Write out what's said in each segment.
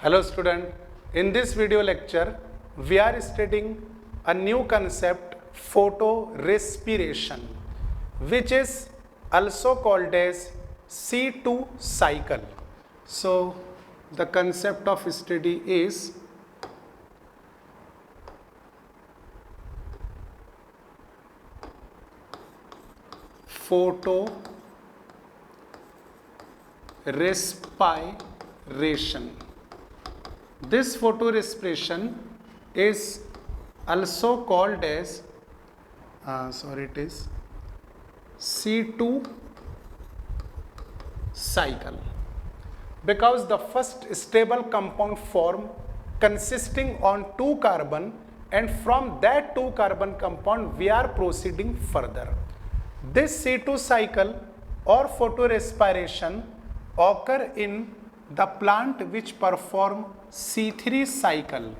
Hello student, in this video lecture we are studying a new concept photorespiration, which is also called as C2 cycle. So the concept of study is photorespiration. This photorespiration is also called as it is C2 cycle, because the first stable compound form consisting on 2 carbon, and from that 2 carbon compound we are proceeding further. This C2 cycle or photorespiration occur in the plant which perform C3 cycle.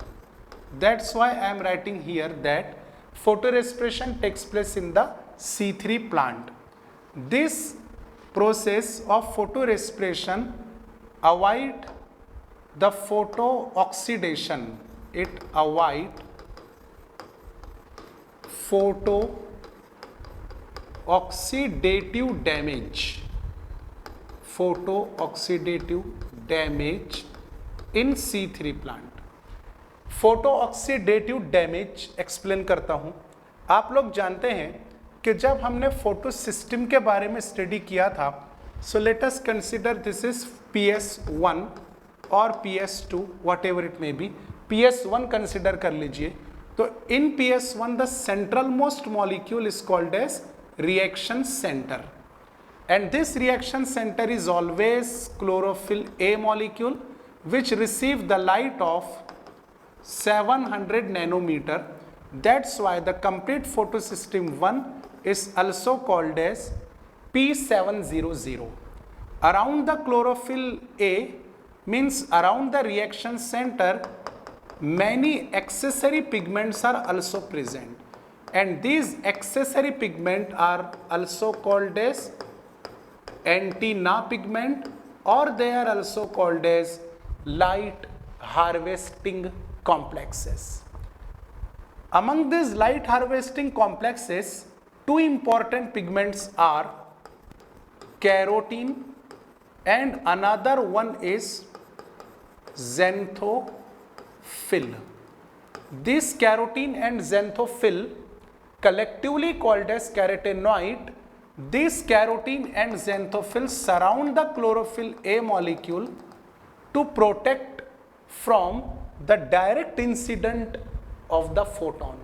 That's why I am writing here that photorespiration takes place in the C3 plant. This process of photorespiration avoid the photooxidation. It avoid photooxidative damage. Photooxidative damage in C3 plant. Photooxidative damage explain करता हूं. आप लोग जानते हैं कि जब हमने photo system के बारे में स्टडी किया था, so let us consider this is PS1 और PS2, whatever it may be. PS1 consider कर लीजिए. तो in PS1 the central most molecule is called as reaction centre, and this reaction center is always chlorophyll A molecule, which receive the light of 700 nanometer. That's why the complete photosystem 1 is also called as P700. Around the chlorophyll A means around the reaction center, many accessory pigments are also present, and these accessory pigments are also called as antenna pigment, or they are also called as light harvesting complexes. Among these light harvesting complexes, two important pigments are carotene and another one is xanthophyll. This carotene and xanthophyll, collectively called as carotenoid, this carotene and xanthophyll surround the chlorophyll A molecule to protect from the direct incident of the photon.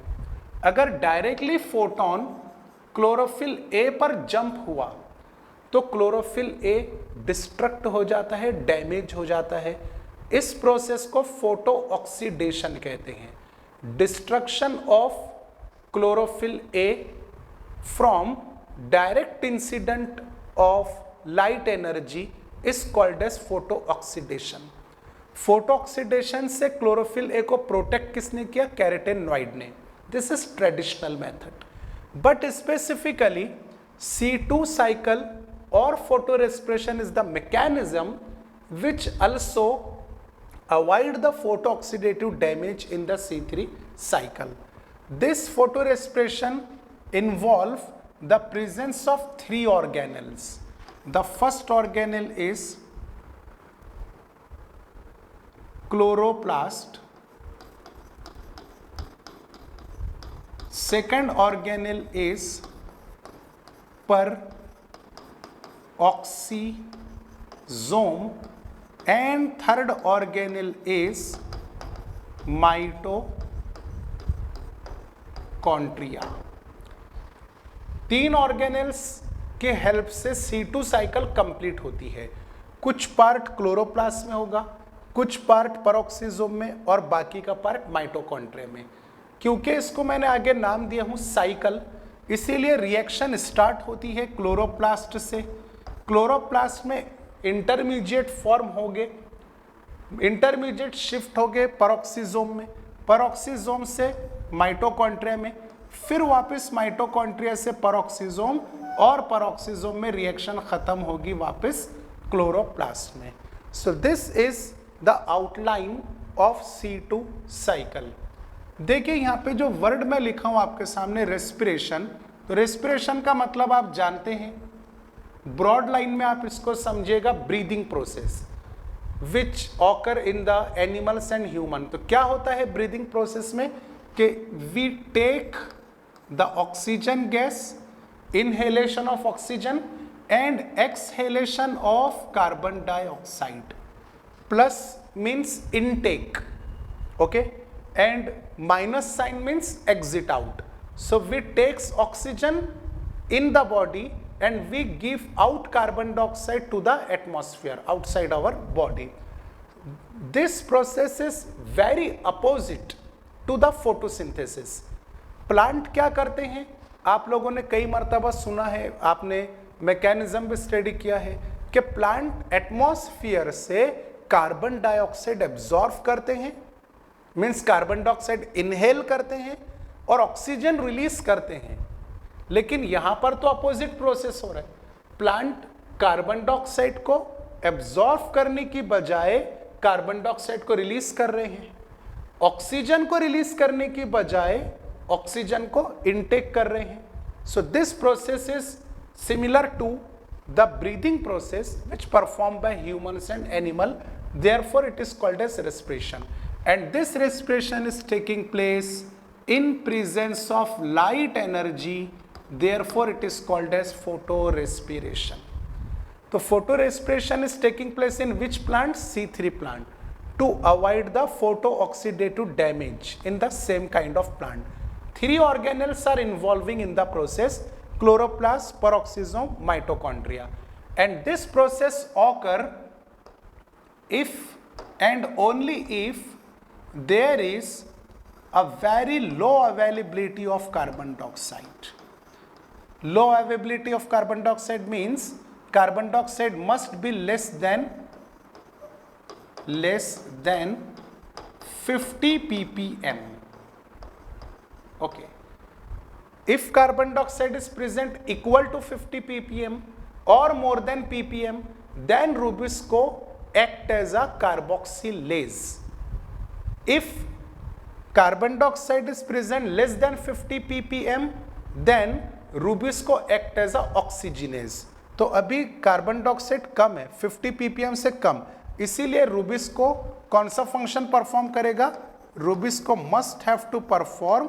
अगर directly photon chlorophyll A पर jump हुआ तो chlorophyll A destruct हो जाता है, damage हो जाता है. इस प्रोसेस को फोटो ऑक्सीडेशन कहते हैं. Destruction of chlorophyll A from direct incident of light energy is called as photooxidation. Photooxidation से क्लोरोफिल ए को प्रोटेक्ट किसने किया? कैरोटेनॉइड ने. This is traditional method. But specifically C2 cycle or photorespiration is the mechanism which also avoid the photooxidative damage in the C3 cycle. This photorespiration involve the presence of 3 organelles. The first organelle is chloroplast. Second organelle is peroxisome, and third organelle is mitochondria. 3 organelles के help से C2 cycle complete होती है. कुछ part chloroplast में होगा, कुछ part peroxisome में, और बाकी का पार्ट माइटोकॉन्ड्रिया में. क्योंकि इसको मैंने आगे नाम दिया हूं साइकिल, इसीलिए रिएक्शन स्टार्ट होती है क्लोरोप्लास्ट से. क्लोरोप्लास्ट में इंटरमीडिएट फॉर्म हो गए, इंटरमीडिएट शिफ्ट हो गए पेरोक्सिसोम में, पेरोक्सिसोम से माइटोकॉन्ड्रिया में, फिर वापस माइटोकॉन्ड्रिया से पेरोक्सिसोम, और पेरोक्सिसोम में रिएक्शन खत्म होगी वापस क्लोरोप्लास्ट में. So this is the outline of C2 cycle. देखिए यहाँ पे जो वर्ड मैं लिखा हूं आपके सामने रेस्पिरेशन, तो रेस्पिरेशन का मतलब आप जानते हैं, ब्रॉड लाइन में आप इसको समझिएगा breathing process which occur in the animals and human. तो क्या होता है ब्रीदिंग प्रोसेस में कि we take the oxygen gas, inhalation of oxygen and exhalation of carbon dioxide, plus means intake, okay, and minus sign means exit out. So we takes oxygen in the body and we give out carbon dioxide to the atmosphere outside our body. This process is very opposite to the photosynthesis. Plant क्या करते हैं, आप लोगों ने कई मर्तबा सुना है, आपने मैकेनिज्म भी स्टडी किया है कि प्लांट एटमॉस्फेयर से कार्बन डाइऑक्साइड एब्जॉर्ब करते हैं, मीन्स कार्बन डाइऑक्साइड इनहेल करते हैं और ऑक्सीजन रिलीज करते हैं। लेकिन यहां पर तो अपोजिट प्रोसेस हो रहा है, प्लांट कार्बन डाइऑक्साइड को एब्जॉर्ब करने की बजाय कार्बन डाइऑक्साइड को रिलीज कर रहे हैं, ऑक्सीजन को रिलीज करने की बजाय ऑक्सीजन को इनटेक कर रहे हैं। So this process is similar to the breathing process which perform by humans and animal, therefore it is called as respiration. And this respiration is taking place in presence of light energy, therefore it is called as photorespiration. So photorespiration is taking place in which plant? C3 plant, to avoid the photooxidative damage in the same kind of plant. 3 organelles are involving in the process: chloroplast, peroxisome, mitochondria. And this process occur if and only if there is a very low availability of carbon dioxide. Low availability of carbon dioxide means carbon dioxide must be less than 50 ppm. Okay. If carbon dioxide is present equal to 50 ppm or more than ppm, then Rubisco act as a carboxylase. If carbon dioxide is present less than 50 ppm, then Rubisco act as a oxygenase. तो अभी carbon dioxide कम है, 50 ppm से कम, इसीलिए Rubisco कौन सा function perform करेगा? Rubisco must have to perform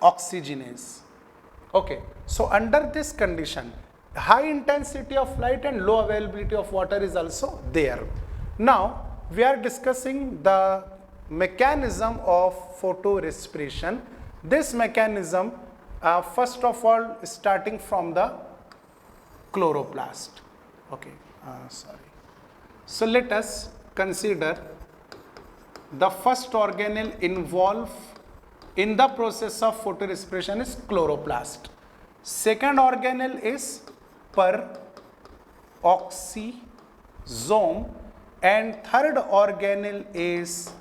oxygenase. Okay, so under this condition, high intensity of light and low availability of water is also there. Now we are discussing the mechanism of photorespiration. This mechanism, first of all, starting from the chloroplast. Okay, so let us consider the first organelle involved in the process of photorespiration is chloroplast. Second organelle is peroxisome. And third organelle is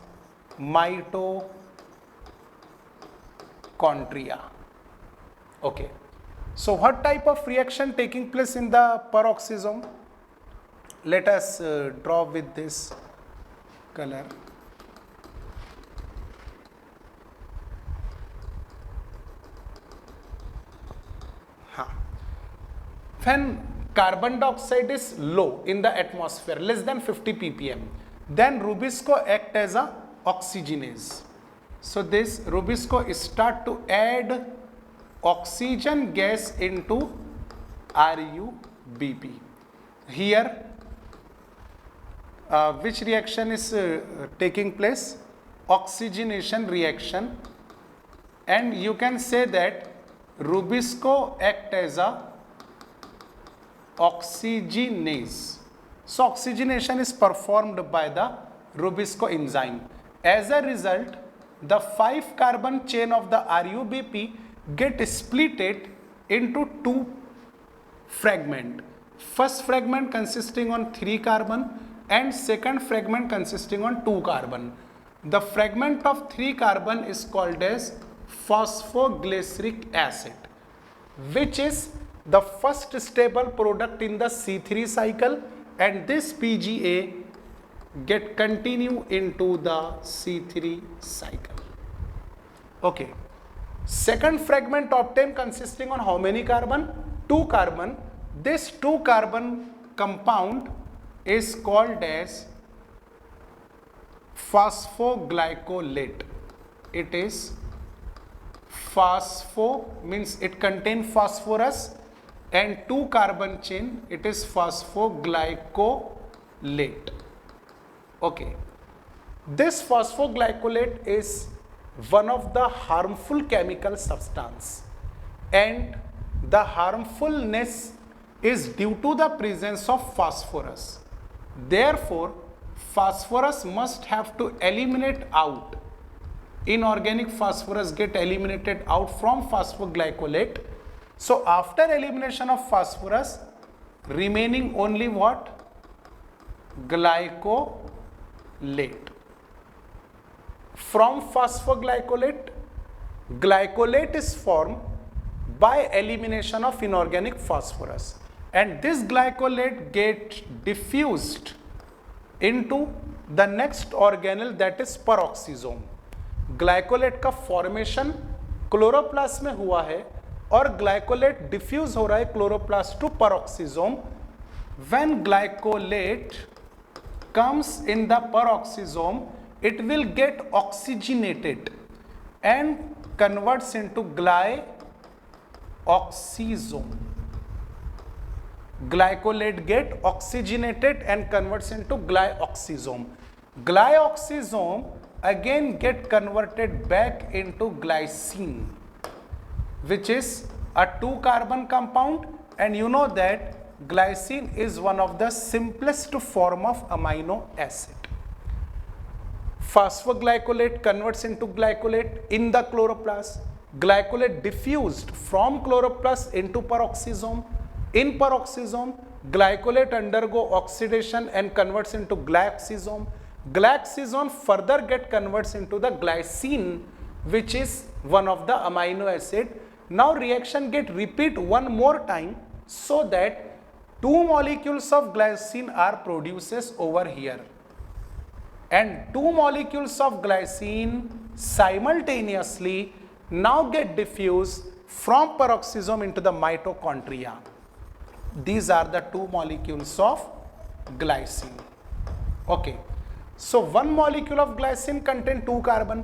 mitochondria. Okay. So what type of reaction taking place in the peroxisome? Let us draw with this color. When carbon dioxide is low in the atmosphere, less than 50 ppm, then Rubisco act as a oxygenase. So this Rubisco start to add oxygen gas into RUBP. Here which reaction is taking place? Oxygenation reaction, and you can say that Rubisco act as a oxygenase. So oxygenation is performed by the Rubisco enzyme. As a result, the 5 carbon chain of the RUBP get splitted into 2 fragments. First fragment consisting on 3 carbon and second fragment consisting on 2 carbon. The fragment of 3 carbon is called as phosphoglyceric acid, which is the first stable product in the C3 cycle, and this PGA get continue into the C3 cycle. Okay. Second fragment obtained consisting on how many carbon? 2 carbon. This 2 carbon compound is called as phosphoglycolate. It is phospho means it contains phosphorus and 2 carbon chain, it is phosphoglycolate. Okay. This phosphoglycolate is one of the harmful chemical substance, and the harmfulness is due to the presence of phosphorus. Therefore, phosphorus must have to eliminate out. Inorganic phosphorus get eliminated out from phosphoglycolate. So after elimination of phosphorus, remaining only what? Glycolate. From phosphoglycolate, glycolate is formed by elimination of inorganic phosphorus, and this glycolate gets diffused into the next organelle, that is peroxisome. Glycolate का formation chloroplast में हुआ है और glycolate diffuse हो रहा है chloroplast to peroxisome. When glycolate comes in the peroxisome, it will get oxygenated and converts into glyoxysome. Glycolate get oxygenated and converts into glyoxysome. Glyoxysome again get converted back into glycine, which is a 2 carbon compound, and you know that glycine is one of the simplest form of amino acid. Phosphoglycolate converts into glycolate in the chloroplast. Glycolate diffused from chloroplast into peroxisome. In peroxisome, glycolate undergo oxidation and converts into glyoxysome. Glyoxysome further get converts into the glycine, which is one of the amino acid. Now reaction get repeat one more time, so that 2 molecules of glycine are produces over here, and 2 molecules of glycine simultaneously now get diffused from peroxisome into the mitochondria. These are the 2 molecules of glycine. Okay, so one molecule of glycine contain 2 carbon,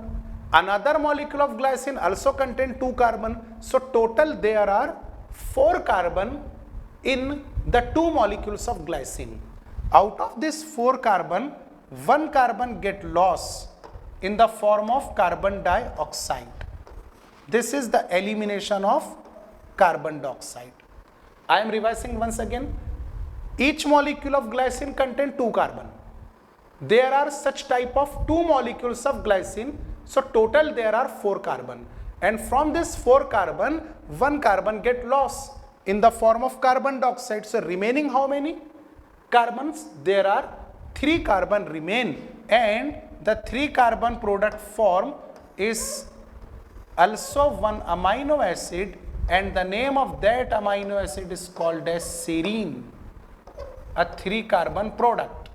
another molecule of glycine also contain 2 carbon, so total there are 4 carbon in the 2 molecules of glycine. Out of this 4 carbon, 1 carbon get lost in the form of carbon dioxide. This is the elimination of carbon dioxide. I am revising once again. Each molecule of glycine contain 2 carbon. There are such type of 2 molecules of glycine, so total there are 4 carbon, and from this 4 carbon, 1 carbon get lost in the form of carbon dioxide. So remaining how many carbons? There are 3 carbon remain, and the 3 carbon product form is also one amino acid, and the name of that amino acid is called as serine, a 3 carbon product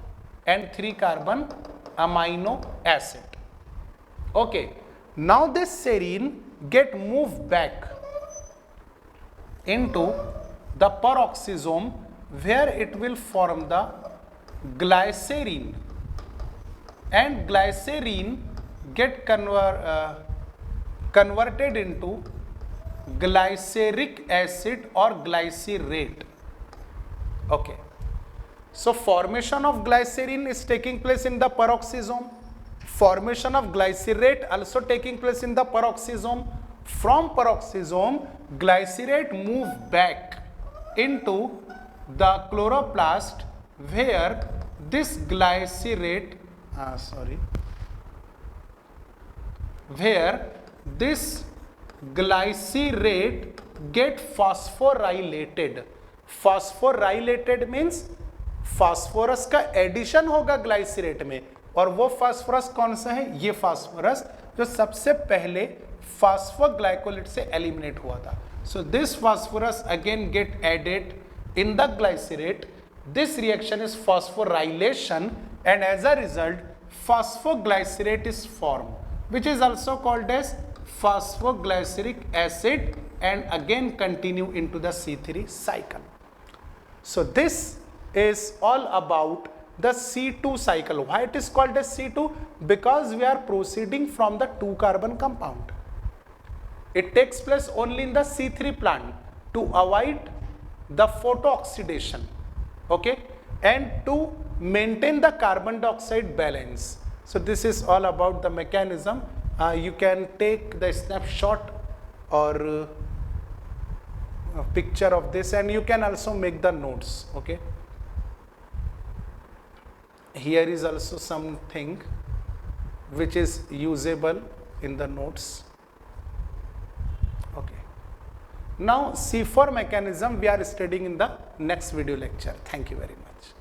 and 3 carbon amino acid. Okay, now this serine get moved back into the peroxisome, where it will form the glycerine, and glycerine get converted into glyceric acid or glycerate. Okay, so formation of glycerine is taking place in the peroxisome, formation of glycerate also taking place in the peroxisome. From peroxisome, glycerate move back into the chloroplast, where this glycerate get phosphorylated. Phosphorylated means phosphorus का addition होगा ग्लाइसरेट में, और वो phosphorus कौन सा है? ये phosphorus जो सबसे पहले फास्फोग्लाइकोलेट से एलिमिनेट हुआ था. So this phosphorus again get added in the glycerate. This reaction is phosphorylation, and as a result phosphoglycerate is formed, which is also called as phosphoglyceric acid, and again continue into the C3 cycle. So this is all about the C2 cycle. Why it is called as C2? Because we are proceeding from the 2-carbon compound. It takes place only in the C3 plant to avoid the photooxidation, okay, and to maintain the carbon dioxide balance. So this is all about the mechanism. You can take the snapshot or a picture of this, and you can also make the notes, okay. Here is also something which is usable in the notes. Okay. Now C4 mechanism we are studying in the next video lecture. Thank you very much.